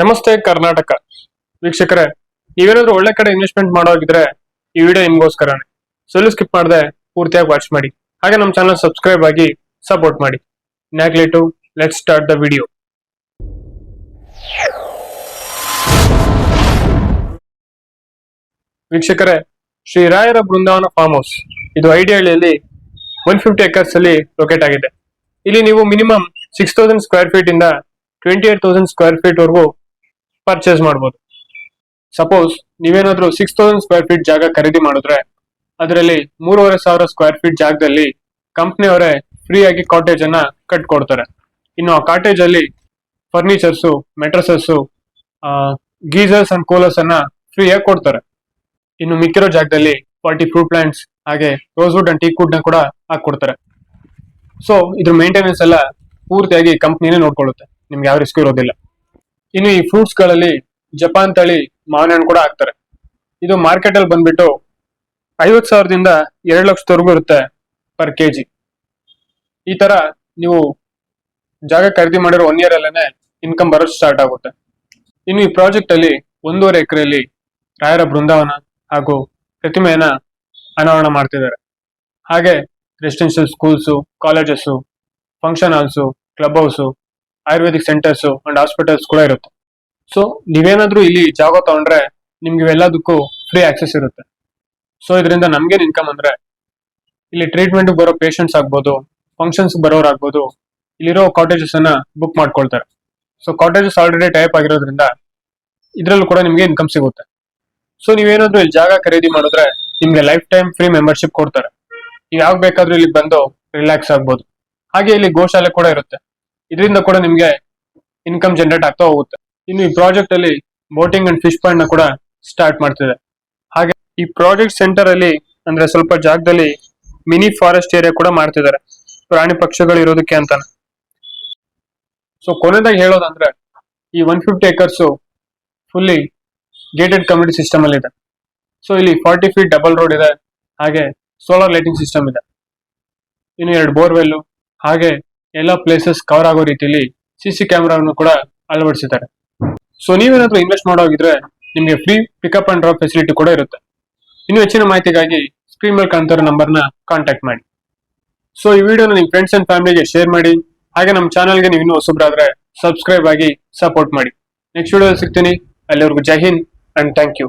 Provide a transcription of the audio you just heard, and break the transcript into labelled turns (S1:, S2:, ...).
S1: ನಮಸ್ತೆ ಕರ್ನಾಟಕ ವೀಕ್ಷಕರೇ, ನೀವೇನಾದ್ರೂ ಒಳ್ಳೆ ಕಡೆ ಇನ್ವೆಸ್ಟ್ಮೆಂಟ್ ಮಾಡೋಗಿದ್ರೆ ಈ ವಿಡಿಯೋ ನಿಮ್ಗೋಸ್ಕರನೇ. ಸೊ ಸ್ಕಿಪ್ ಮಾಡದೆ ಪೂರ್ತಿಯಾಗಿ ವಾಚ್ ಮಾಡಿ. ಹಾಗೆ ನಮ್ಮ ಚಾನಲ್ ಸಬ್ಸ್ಕ್ರೈಬ್ ಆಗಿ ಸಪೋರ್ಟ್ ಮಾಡಿ. ನೇಗ್ಲೇಟು ಲೆಟ್ಸ್ ಸ್ಟಾರ್ಟ್ ದ ವಿಡಿಯೋ. ವೀಕ್ಷಕರೇ, ಶ್ರೀ ರಾಯರ ಬೃಂದಾವನ ಫಾರ್ಮ್ ಹೌಸ್ ಇದು ಐಡಿಹಳ್ಳಿಯಲ್ಲಿ 150 ಎಕರ್ಸ್ ಅಲ್ಲಿ ಲೊಕೇಟ್ ಆಗಿದೆ. ಇಲ್ಲಿ ನೀವು ಮಿನಿಮಮ್ 6000 ಸ್ಕ್ವೇರ್ ಫೀಟ್ ಇಂದ 28,000 ಸ್ಕ್ವೇರ್ ಫೀಟ್ ವರೆಗೂ ಪರ್ಚೇಸ್ ಮಾಡಬಹುದು. ಸಪೋಸ್ ನೀವೇನಾದ್ರೂ 6000 ಸ್ಕ್ವೇರ್ ಫೀಟ್ ಜಾಗ ಖರೀದಿ ಮಾಡಿದ್ರೆ ಅದರಲ್ಲಿ 3500 ಸ್ಕ್ವೇರ್ ಫೀಟ್ ಜಾಗದಲ್ಲಿ ಕಂಪ್ನಿಯವರೇ ಫ್ರೀ ಆಗಿ ಕಾಟೇಜ್ ಅನ್ನ ಕಟ್ಕೊಡ್ತಾರೆ. ಇನ್ನು ಆ ಕಾಟೇಜ್ ಅಲ್ಲಿ ಫರ್ನಿಚರ್ಸ್, ಮೆಟ್ರಸಸ್, ಗೀಸರ್ಸ್ ಅಂಡ್ ಕೂಲರ್ಸ್ ಅನ್ನ ಫ್ರೀ ಆಗಿ ಕೊಡ್ತಾರೆ. ಇನ್ನು ಮಿಕ್ಕಿರೋ ಜಾಗದಲ್ಲಿ 40 ಫ್ರೂಟ್ ಪ್ಲಾಂಟ್ಸ್ ಹಾಗೆ ರೋಸ್ವುಡ್ ಅಂಡ್ ಟೀಕ್ ವುಡ್ ನ ಕೂಡ ಹಾಕೊಡ್ತಾರೆ. ಸೊ ಇದ್ರ ಮೇಂಟೆನೆನ್ಸ್ ಎಲ್ಲ ಪೂರ್ತಿಯಾಗಿ ಕಂಪ್ನಿನೇ ನೋಡ್ಕೊಳ್ಳುತ್ತೆ, ನಿಮ್ಗೆ ಯಾವ ರಿಸ್ಕ್ ಇರೋದಿಲ್ಲ. ಇನ್ನು ಈ ಫ್ರೂಟ್ಸ್ ಗಳಲ್ಲಿ ಜಪಾನ್ ತಳಿ ಮಾವಿನ ಹಣ್ಣು ಕೂಡ ಹಾಕ್ತಾರೆ. ಇದು ಮಾರ್ಕೆಟ್ ಅಲ್ಲಿ ಬಂದ್ಬಿಟ್ಟು 50,000ದಿಂದ 2 ಲಕ್ಷದವರೆಗೂ ಇರುತ್ತೆ ಪರ್ ಕೆಜಿ. ಈ ತರ ನೀವು ಜಾಗ ಖರೀದಿ ಮಾಡಿರೋ 1 ಇಯರ್ ಅಲ್ಲೇನೆ ಇನ್ಕಮ್ ಬರೋದು ಸ್ಟಾರ್ಟ್ ಆಗುತ್ತೆ. ಇನ್ನು ಈ ಪ್ರಾಜೆಕ್ಟ್ ಅಲ್ಲಿ 1.5 ಎಕರೆಯಲ್ಲಿ ರಾಯರ ಬೃಂದಾವನ ಹಾಗೂ ಪ್ರತಿಮೆಯನ್ನ ಅನಾವರಣ ಮಾಡ್ತಿದ್ದಾರೆ. ಹಾಗೆ residential schools, colleges, function halls, club house, Ayurvedic centres and hospitals ಕೂಡ ಇರುತ್ತೆ. ಸೊ ನೀವೇನಾದ್ರೂ ಇಲ್ಲಿ ಜಾಗ ತಗೊಂಡ್ರೆ ನಿಮ್ಗೆ ಇವೆಲ್ಲದಕ್ಕೂ ಫ್ರೀ ಆಕ್ಸೆಸ್ ಇರುತ್ತೆ. ಸೊ ಇದರಿಂದ ನಮ್ಗೇನ್ ಇನ್ಕಮ್ ಅಂದ್ರೆ, ಇಲ್ಲಿ ಟ್ರೀಟ್ಮೆಂಟ್ ಬರೋ ಪೇಷಂಟ್ಸ್ ಆಗ್ಬೋದು, ಫಂಕ್ಷನ್ಸ್ ಬರೋರ್ ಆಗ್ಬೋದು, ಇಲ್ಲಿರೋ ಕಾಟೇಜಸ್ ಅನ್ನ ಬುಕ್ ಮಾಡ್ಕೊಳ್ತಾರೆ. ಸೊ ಕಾಟೇಜಸ್ ಆಲ್ರೆಡಿ ಟೈಪ್ ಆಗಿರೋದ್ರಿಂದ ಇದ್ರಲ್ಲೂ ಕೂಡ ನಿಮ್ಗೆ ಇನ್ಕಮ್ ಸಿಗುತ್ತೆ. ಸೊ ನೀವೇನಾದ್ರೂ ಇಲ್ಲಿ ಜಾಗ ಖರೀದಿ ಮಾಡಿದ್ರೆ ನಿಮ್ಗೆ ಲೈಫ್ ಟೈಮ್ ಫ್ರೀ ಮೆಂಬರ್ಶಿಪ್ ಕೊಡ್ತಾರೆ. ನೀವು ಯಾವಾಗ ಬೇಕಾದ್ರೂ ಇಲ್ಲಿ ಬಂದು ರಿಲ್ಯಾಕ್ಸ್ ಆಗ್ಬೋದು. ಹಾಗೆ ಇಲ್ಲಿ ಗೋಶಾಲೆ ಕೂಡ ಇರುತ್ತೆ. ಇದರಿಂದ ಕೂಡ ನಿಮ್ಗೆ ಇನ್ಕಮ್ ಜನರೇಟ್ ಆಗ್ತಾ ಹೋಗುತ್ತೆ. ಇನ್ನು ಈ ಪ್ರಾಜೆಕ್ಟ್ ಅಲ್ಲಿ ಬೋಟಿಂಗ್ ಅಂಡ್ ಫಿಶ್ ಪಾಯಿಂಟ್ ನ ಕೂಡ ಸ್ಟಾರ್ಟ್ ಮಾಡ್ತಿದೆ. ಹಾಗೆ ಈ ಪ್ರಾಜೆಕ್ಟ್ ಸೆಂಟರ್ ಅಲ್ಲಿ ಅಂದ್ರೆ ಸ್ವಲ್ಪ ಜಾಗದಲ್ಲಿ ಮಿನಿ ಫಾರೆಸ್ಟ್ ಏರಿಯಾ ಕೂಡ ಮಾಡ್ತಿದ್ದಾರೆ, ಪ್ರಾಣಿ ಪಕ್ಷಿಗಳು ಇರೋದಕ್ಕೆ ಅಂತಾನೆ. ಸೊ ಕೊನೆದಾಗಿ ಹೇಳೋದಂದ್ರೆ, ಈ 150 acres fully gated community system ಅಲ್ಲಿ ಇದೆ. ಸೊ ಇಲ್ಲಿ 40 ಫೀಟ್ ಡಬಲ್ ರೋಡ್ ಇದೆ, ಹಾಗೆ ಸೋಲಾರ್ ಲೈಟಿಂಗ್ ಸಿಸ್ಟಮ್ ಇದೆ. ಇನ್ನು 2 ಬೋರ್ವೆಲ್ ಹಾಗೆ ಎಲ್ಲ ಪ್ಲೇಸಸ್ ಕವರ್ ಆಗೋ ರೀತಿಯಲ್ಲಿ CC ಕ್ಯಾಮೆರಾವನ್ನು ಕೂಡ ಅಳವಡಿಸಿದ್ದಾರೆ. ಸೊ ನೀವೇನಾದ್ರೂ ಇನ್ವೆಸ್ಟ್ ಮಾಡೋಗಿದ್ರೆ ನಿಮಗೆ free pickup and drop facility ಕೂಡ ಇರುತ್ತೆ. ಇನ್ನು ಹೆಚ್ಚಿನ ಮಾಹಿತಿಗಾಗಿ ಸ್ಕ್ರೀನ್ ಮೇಲೆ ಕಾಣ್ತಿರೋ ನಂಬರ್ನ ಕಾಂಟ್ಯಾಕ್ಟ್ ಮಾಡಿ. ಸೊ ಈ ವಿಡಿಯೋನ ನಿಮ್ಮ ಫ್ರೆಂಡ್ಸ್ ಅಂಡ್ ಫ್ಯಾಮಿಲಿಗೆ ಶೇರ್ ಮಾಡಿ. ಹಾಗೆ ನಮ್ಮ ಚಾನಲ್ಗೆ ನೀವು ಇನ್ನೂ ಹೊಸಬ್ರಾದ್ರೆ ಸಬ್ಸ್ಕ್ರೈಬ್ ಆಗಿ ಸಪೋರ್ಟ್ ಮಾಡಿ. ನೆಕ್ಸ್ಟ್ ವಿಡಿಯೋದಲ್ಲಿ ಸಿಗ್ತೀನಿ. ಅಲ್ಲಿವರೆಗೂ ಜೈ ಹಿಂದ್ ಅಂಡ್ ಥ್ಯಾಂಕ್ ಯು.